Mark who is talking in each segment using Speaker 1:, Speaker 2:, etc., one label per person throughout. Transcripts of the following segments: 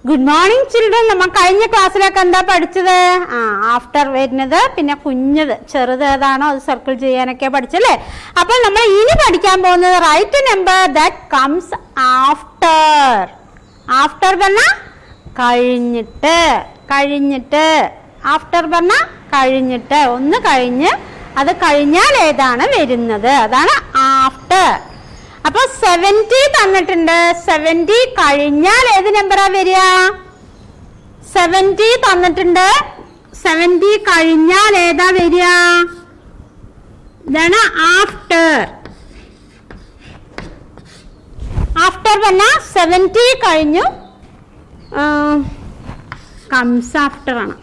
Speaker 1: Good morning children. നമ്മൾ കഴിഞ്ഞ ക്ലാസ്സിലൊക്കെ എന്താ പഠിച്ചത്? ആഫ്റ്റർ വരുന്നത്, പിന്നെ കുഞ്ഞത് ചെറുത് ഏതാണോ അത് സർക്കിൾ ചെയ്യാനൊക്കെ പഠിച്ചല്ലേ. അപ്പൊ നമ്മൾ ഇനി പഠിക്കാൻ പോകുന്നത് right number that comes after. After പറഞ്ഞാൽ കഴിഞ്ഞിട്ട്, കഴിഞ്ഞിട്ട്. ആഫ്റ്റർ പറഞ്ഞാൽ കഴിഞ്ഞിട്ട്, ഒന്ന് കഴിഞ്ഞ് അത് കഴിഞ്ഞാൽ ഏതാണ് വരുന്നത്, അതാണ് ആഫ്റ്റർ. അപ്പൊ 70 തന്നിട്ടുണ്ട്. 70 കഴിഞ്ഞാൽ ഏത് നമ്പറാ വരിക? 70 തന്നിട്ടുണ്ട്. 70 കഴിഞ്ഞാൽ ഏതാ വരിക? ഇതാണ് ആഫ്റ്റർ. ആഫ്റ്റർ പറഞ്ഞാൽ 70 കഴിഞ്ഞു, കംസ് ആഫ്റ്റർ ആണ്.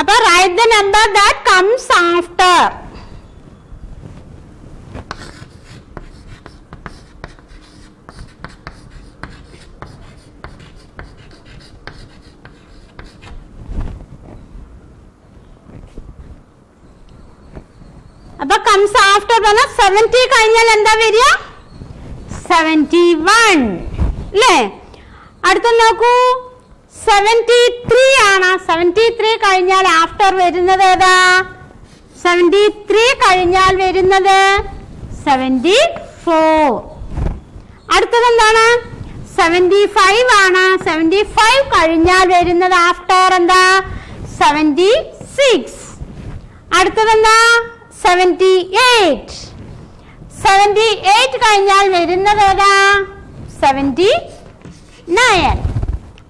Speaker 1: അപ്പൊ write the number that comes after. അപ്പൊ കംസ് ആഫ്റ്റർ പറഞ്ഞാൽ 70 കഴിഞ്ഞാൽ എന്താ വരിക? 71 അല്ലേ? അടുത്ത നോക്കൂ, 73 ആണ്. 73 കഴിഞ്ഞാൽ ആഫ്റ്റർ വരുന്നത് ഏതാ? 73 കഴിഞ്ഞാൽ വരുന്നത് 74. അടുത്തത് എന്താണ്? 75 ആണ്. 75 കഴിഞ്ഞാൽ വരുന്നത് ആഫ്റ്റർ എന്താ? 76. അടുത്തത് എന്താ? 78. 78 കഴിഞ്ഞാൽ വരുന്നത് ഏതാ? 79.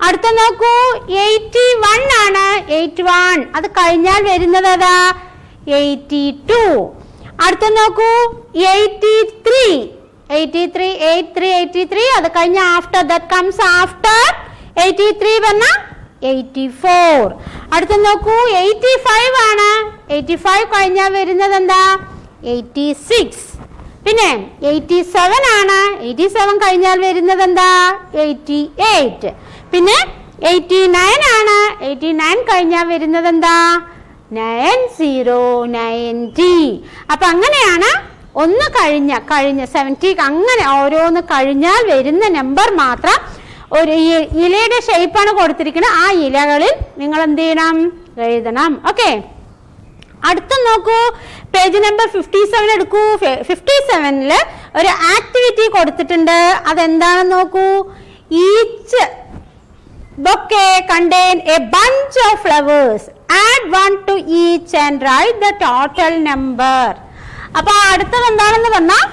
Speaker 1: അടുത്ത നോക്കൂ, 81 ആണ്. 81 അത് കഴിഞ്ഞാൽ വരുന്നത് ഏതാ? 82. അടുത്ത നോക്കൂ, 83. 83 അത് കഴിഞ്ഞ ആഫ്റ്റർ ദാറ്റ് കംസ് ആഫ്റ്റർ. 83 പറഞ്ഞ 84. അടുത്ത നോക്കൂ, 85 ആണ്. 85 കഴിഞ്ഞാൽ വരുന്നത് എന്താ? 86. പിന്നെ 87 ആണ്. 87 കഴിഞ്ഞാൽ വരുന്നത് എന്താ? 88. പിന്നെ 89 ആണ്. 89 കഴിഞ്ഞാൽ വരുന്നത് എന്താ? 90. അപ്പൊ അങ്ങനെയാണ് ഒന്ന് കഴിഞ്ഞ 70 അങ്ങനെ ഓരോന്ന് കഴിഞ്ഞാൽ വരുന്ന നമ്പർ മാത്രം. ഒരു ഇലയുടെ ഷേപ്പാണ് കൊടുത്തിരിക്കുന്നത്. ആ ഇലകളിൽ നിങ്ങൾ എന്ത് ചെയ്യണം? എഴുതണം. ഓക്കെ, അടുത്ത നോക്കൂ, പേജ് നമ്പർ 57 എടുക്കൂ. 57-ല് ഒരു ആക്ടിവിറ്റി കൊടുത്തിട്ടുണ്ട്. അതെന്താണെന്ന് നോക്കൂ. Each bouquet contain a bunch of flowers. Add 1 to each and write the total number. അപ്പൊ അടുത്തത് എന്താണെന്ന് പറഞ്ഞാൽ,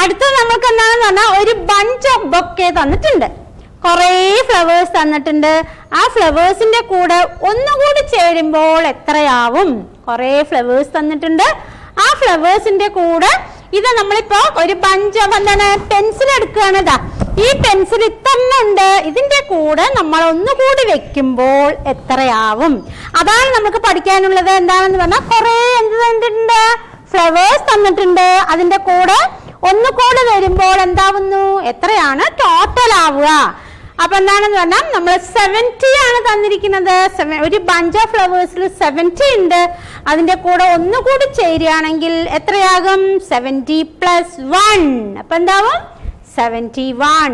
Speaker 1: അടുത്തത് നമുക്ക് എന്താണെന്ന് പറഞ്ഞാൽ ഒരു ബഞ്ച് ഓഫ് ബൊക്കെ തന്നിട്ടുണ്ട്. കുറേ ഫ്ലവേഴ്സ് തന്നിട്ടുണ്ട്. ആ ഫ്ലവേഴ്സിന്റെ കൂടെ ഒന്നുകൂടി ചേരുമ്പോൾ എത്രയാവും? കുറേ ഫ്ലവേഴ്സ് തന്നിട്ടുണ്ട്. ആ ഫ്ലവേഴ്സിന്റെ കൂടെ ഇത് നമ്മളിപ്പോ ഒരു ബഞ്ച് ഓഫ് എന്താണ്, പെൻസിൽ എടുക്കുകയാണ്. ഇതാ ഈ പെൻസിൽ ഇത്തന്നെ ഉണ്ട്. ഇതിന്റെ കൂടെ നമ്മൾ ഒന്നുകൂടി വെക്കുമ്പോൾ എത്രയാവും? അതാണ് നമുക്ക് പഠിക്കാനുള്ളത്. എന്താണെന്ന് പറഞ്ഞാൽ കുറേ എന്ത് തന്നിട്ടുണ്ട്? ഫ്ലവേഴ്സ് തന്നിട്ടുണ്ട്. അതിന്റെ കൂടെ ഒന്നുകൂടി വരുമ്പോൾ എന്താവുന്നു? എത്രയാണ് ടോട്ടൽ ആവുക? അപ്പൊ എന്താണെന്ന് പറഞ്ഞാൽ നമ്മൾ 70 ആണ് തന്നിരിക്കുന്നത്. ഒരു ബഞ്ച് ഓഫ് ഫ്ലവേഴ്സിൽ 70 ഉണ്ട്. അതിന്റെ കൂടെ ഒന്നുകൂടി ചേരുകയാണെങ്കിൽ എത്രയാകും? 70 + 1. അപ്പൊ എന്താവും? 71.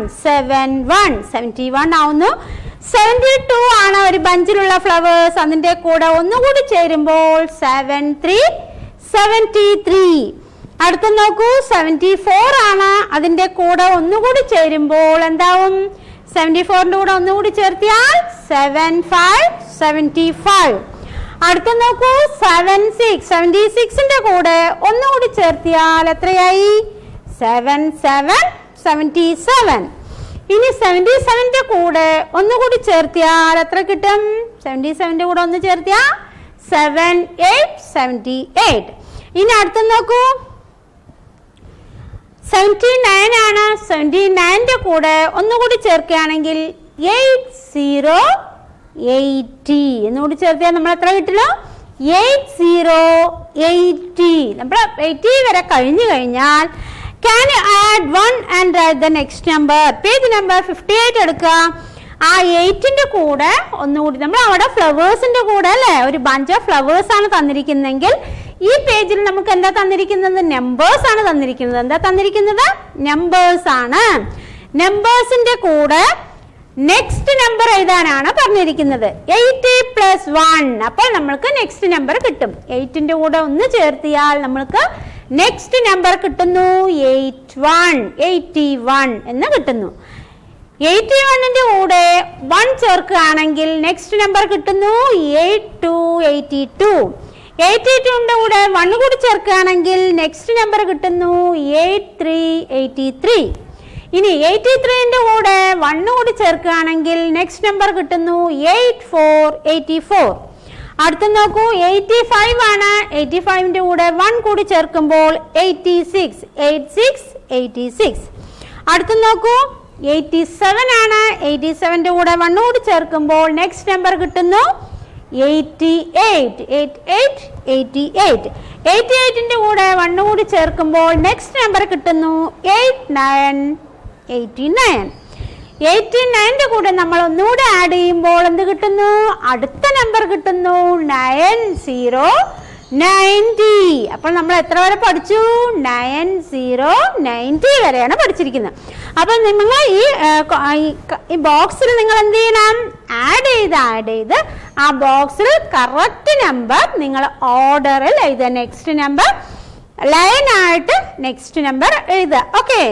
Speaker 1: 71 ആവുന്നു. 72 ആണ് ഒരു ബഞ്ചിലുള്ള ഫ്ലവേഴ്സ്. അതിന്റെ കൂടെ ഒന്നുകൂടി ചേരുമ്പോൾ 73. അടുത്ത നോക്കൂ, 74 ആണ്. അതിന്റെ കൂടെ ഒന്നുകൂടി ചേരുമ്പോൾ എന്താവും? 74ന്റെ കൂടെ ഒന്നുകൂടി ചേർത്തിയാൽ 75. അടുത്ത നോക്കൂ, 76ന്റെ കൂടെ ഒന്നുകൂടി ചേർത്തിയാൽ എത്രയായി? 77. ഇനി 77ന്റെ കൂടെ ഒന്നുകൂടി ചേർത്തിയാൽ എത്ര കിട്ടും? 77ന്റെ കൂടെ ഒന്ന് ചേർത്തിയാൽ 78. ഇനി അടുത്ത നോക്കൂ, 79 ആണ്. 79ന്റെ കൂടെ ഒന്നുകൂടി ചേർക്കുകയാണെങ്കിൽ 80. എന്നുകൂടി ചേർത്തിയാൽ നമ്മൾ എത്ര കിട്ടില്ല? 80. നമ്മൾ 80 വരെ കഴിഞ്ഞു കഴിഞ്ഞാൽ can you add 1 and write the next number? Page number 58 എടുക്കുക. ആ 8ന്റെ കൂടെ ഒന്നുകൂടി നമ്മൾ അവിടെ ഫ്ലവേഴ്സിന്റെ കൂടെ അല്ലേ, ഒരു ബഞ്ച് ഓഫ് ഫ്ലവേഴ്സ് ആണ് തന്നിരിക്കുന്നെങ്കിൽ ഈ പേജിൽ നമുക്ക് എന്താ തന്നിരിക്കുന്നത്? നമ്പേഴ്സ് ആണ് തന്നിരിക്കുന്നത്. എന്താ തന്നിരിക്കുന്നത്? നമ്പേഴ്സ് ആണ്. നമ്പേഴ്സിന്റെ കൂടെ നെക്സ്റ്റ് നമ്പർ എഴുതാനാണ് പറഞ്ഞിരിക്കുന്നത്. 8 + 1. അപ്പോൾ നമ്മൾക്ക് നെക്സ്റ്റ് നമ്പർ കിട്ടും. 8ന്റെ കൂടെ 1 ചേർത്തിയാൽ നമ്മൾക്ക് നെക്സ്റ്റ് നമ്പർ കിട്ടുന്നു 81 എന്ന് കിട്ടുന്നു. 81ന്റെ കൂടെ 1 ചേർക്കുകയാണെങ്കിൽ നെക്സ്റ്റ് നമ്പർ കിട്ടുന്നു 82. 82ന്റെ കൂടെ 1 കൂടി ചേർക്കുകയാണെങ്കിൽ നെക്സ്റ്റ് നമ്പർ കിട്ടുന്നു 83. ഇനി 83ന്റെ കൂടെ 1 കൂടി ചേർക്കുകയാണെങ്കിൽ നെക്സ്റ്റ് നമ്പർ കിട്ടുന്നു 84. അടുത്ത നോക്കൂ, 85 ആണ്. 85ന്റെ കൂടെ 1 കൂടി ചേർക്കുമ്പോൾ 86. അടുത്ത നോക്കൂ, 87 ആണ്. 87ന്റെ കൂടെ 1 കൂടി ചേർക്കുമ്പോൾ നെക്സ്റ്റ് നമ്പർ കിട്ടുന്നു 88. 88ന്റെ കൂടെ 1 കൂടി ചേർക്കുമ്പോൾ നെക്സ്റ്റ് നമ്പർ കിട്ടുന്നു 89. 89ന്റെ കൂടെ നമ്മൾ ഒന്നുകൂടെ ആഡ് ചെയ്യുമ്പോൾ എന്ത് കിട്ടുന്നു? അടുത്ത നമ്പർ കിട്ടുന്നു 90. അപ്പോൾ നമ്മൾ എത്ര വരെ പഠിച്ചു? 90 വരെയാണ് പഠിച്ചിരിക്കുന്നത്. അപ്പോൾ നിങ്ങൾ ഈ ബോക്സിൽ നിങ്ങൾ എന്ത് ചെയ്യണം? ആഡ് ചെയ്ത് ആ ബോക്സിൽ കറക്റ്റ് നമ്പർ നിങ്ങൾ ഓർഡറിൽ എഴുതുക. നെക്സ്റ്റ് നമ്പർ ലൈൻ ആയിട്ട് നെക്സ്റ്റ് നമ്പർ എഴുതുക. ഓക്കെ.